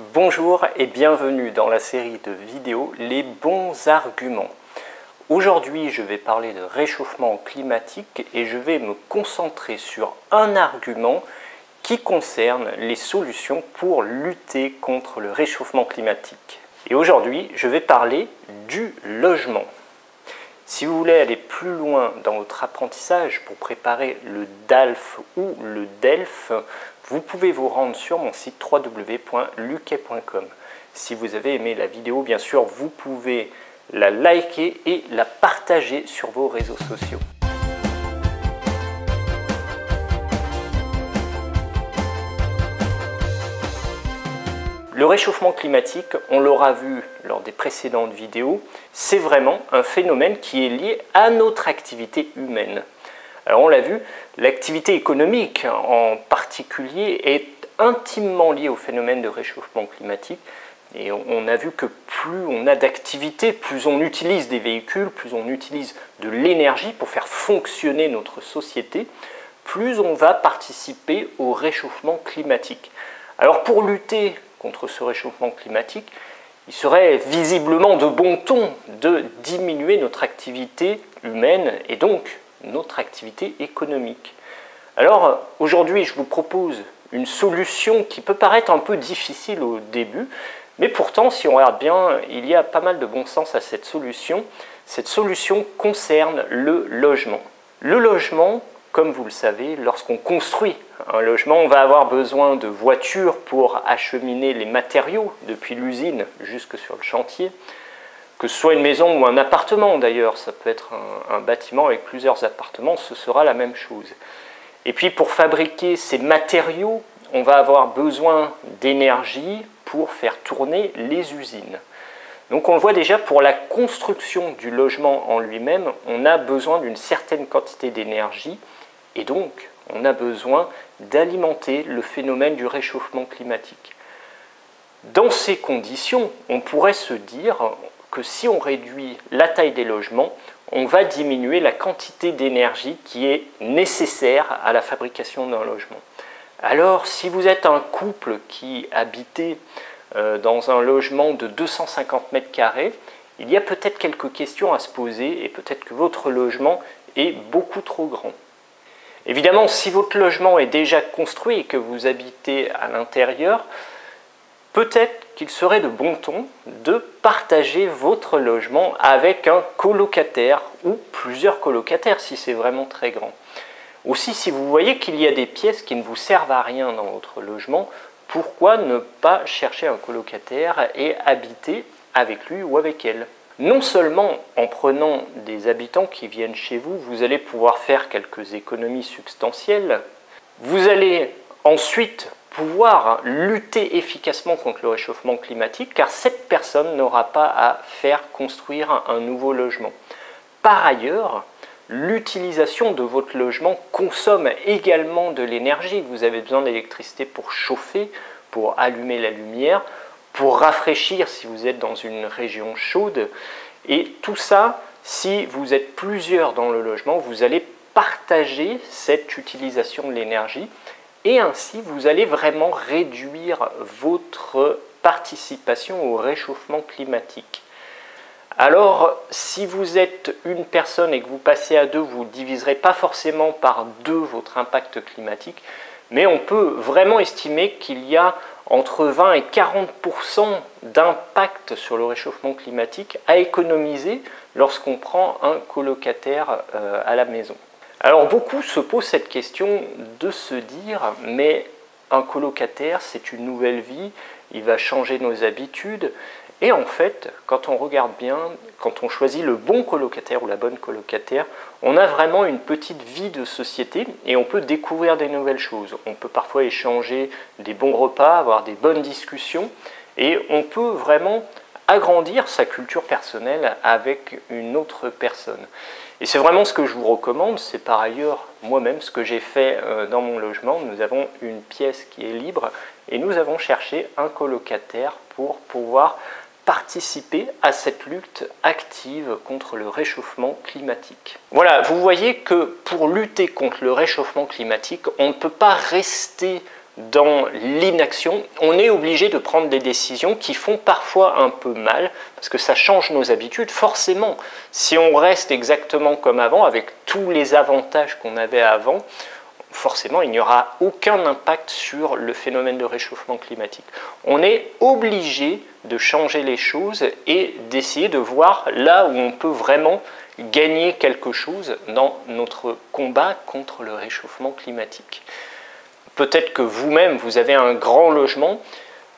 Bonjour et bienvenue dans la série de vidéos Les bons arguments. Aujourd'hui, je vais parler de réchauffement climatique et je vais me concentrer sur un argument qui concerne les solutions pour lutter contre le réchauffement climatique. Et aujourd'hui, je vais parler du logement. Si vous voulez aller plus loin dans votre apprentissage pour préparer le DALF ou le DELF, vous pouvez vous rendre sur mon site www.luquet.com. Si vous avez aimé la vidéo, bien sûr, vous pouvez la liker et la partager sur vos réseaux sociaux. Le réchauffement climatique, on l'aura vu lors des précédentes vidéos, c'est vraiment un phénomène qui est lié à notre activité humaine. Alors on l'a vu, l'activité économique en particulier est intimement liée au phénomène de réchauffement climatique. Et on a vu que plus on a d'activité, plus on utilise des véhicules, plus on utilise de l'énergie pour faire fonctionner notre société, plus on va participer au réchauffement climatique. Alors pour lutter contre ce réchauffement climatique, il serait visiblement de bon ton de diminuer notre activité humaine et donc notre activité économique. Alors aujourd'hui, je vous propose une solution qui peut paraître un peu difficile au début, mais pourtant, si on regarde bien, il y a pas mal de bon sens à cette solution. Cette solution concerne le logement. Le logement, comme vous le savez, lorsqu'on construit un logement, on va avoir besoin de voitures pour acheminer les matériaux depuis l'usine jusque sur le chantier. Que ce soit une maison ou un appartement d'ailleurs, ça peut être un bâtiment avec plusieurs appartements, ce sera la même chose. Et puis pour fabriquer ces matériaux, on va avoir besoin d'énergie pour faire tourner les usines. Donc on le voit déjà, pour la construction du logement en lui-même, on a besoin d'une certaine quantité d'énergie et donc on a besoin d'alimenter le phénomène du réchauffement climatique. Dans ces conditions, on pourrait se dire que si on réduit la taille des logements, on va diminuer la quantité d'énergie qui est nécessaire à la fabrication d'un logement. Alors, si vous êtes un couple qui habitez dans un logement de 250 mètres carrés, il y a peut-être quelques questions à se poser et peut-être que votre logement est beaucoup trop grand. Évidemment, si votre logement est déjà construit et que vous habitez à l'intérieur, peut-être qu'il serait de bon ton de partager votre logement avec un colocataire ou plusieurs colocataires si c'est vraiment très grand. Aussi, si vous voyez qu'il y a des pièces qui ne vous servent à rien dans votre logement, pourquoi ne pas chercher un colocataire et habiter avec lui ou avec elle? Non seulement en prenant des habitants qui viennent chez vous, vous allez pouvoir faire quelques économies substantielles, vous allez ensuite pouvoir lutter efficacement contre le réchauffement climatique car cette personne n'aura pas à faire construire un nouveau logement. Par ailleurs, l'utilisation de votre logement consomme également de l'énergie. Vous avez besoin d'électricité pour chauffer, pour allumer la lumière, pour rafraîchir si vous êtes dans une région chaude. Et tout ça, si vous êtes plusieurs dans le logement, vous allez partager cette utilisation de l'énergie et ainsi vous allez vraiment réduire votre participation au réchauffement climatique. Alors, si vous êtes une personne et que vous passez à deux, vous ne diviserez pas forcément par deux votre impact climatique, mais on peut vraiment estimer qu'il y a entre 20 et 40% d'impact sur le réchauffement climatique à économiser lorsqu'on prend un colocataire à la maison. Alors beaucoup se posent cette question de se dire, mais un colocataire c'est une nouvelle vie, il va changer nos habitudes. Et en fait, quand on regarde bien, quand on choisit le bon colocataire ou la bonne colocataire, on a vraiment une petite vie de société et on peut découvrir des nouvelles choses. On peut parfois échanger des bons repas, avoir des bonnes discussions et on peut vraiment agrandir sa culture personnelle avec une autre personne. Et c'est vraiment ce que je vous recommande, c'est par ailleurs moi-même ce que j'ai fait dans mon logement. Nous avons une pièce qui est libre et nous avons cherché un colocataire pour pouvoir participer à cette lutte active contre le réchauffement climatique. Voilà, vous voyez que pour lutter contre le réchauffement climatique, on ne peut pas rester dans l'inaction, on est obligé de prendre des décisions qui font parfois un peu mal, parce que ça change nos habitudes. Forcément, si on reste exactement comme avant, avec tous les avantages qu'on avait avant, forcément, il n'y aura aucun impact sur le phénomène de réchauffement climatique. On est obligé de changer les choses et d'essayer de voir là où on peut vraiment gagner quelque chose dans notre combat contre le réchauffement climatique. Peut-être que vous-même, vous avez un grand logement.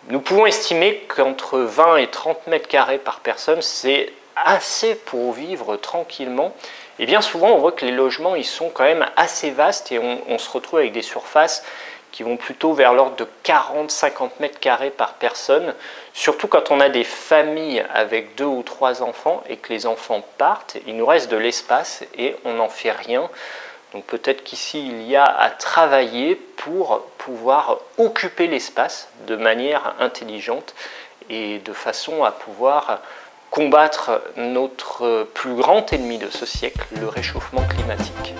Nous pouvons estimer qu'entre 20 et 30 mètres carrés par personne, c'est assez pour vivre tranquillement. Et bien souvent, on voit que les logements, ils sont quand même assez vastes et on se retrouve avec des surfaces qui vont plutôt vers l'ordre de 40-50 mètres carrés par personne, surtout quand on a des familles avec 2 ou 3 enfants et que les enfants partent, il nous reste de l'espace et on n'en fait rien. Donc peut-être qu'ici, il y a à travailler pour pouvoir occuper l'espace de manière intelligente et de façon à pouvoir combattre notre plus grand ennemi de ce siècle, le réchauffement climatique.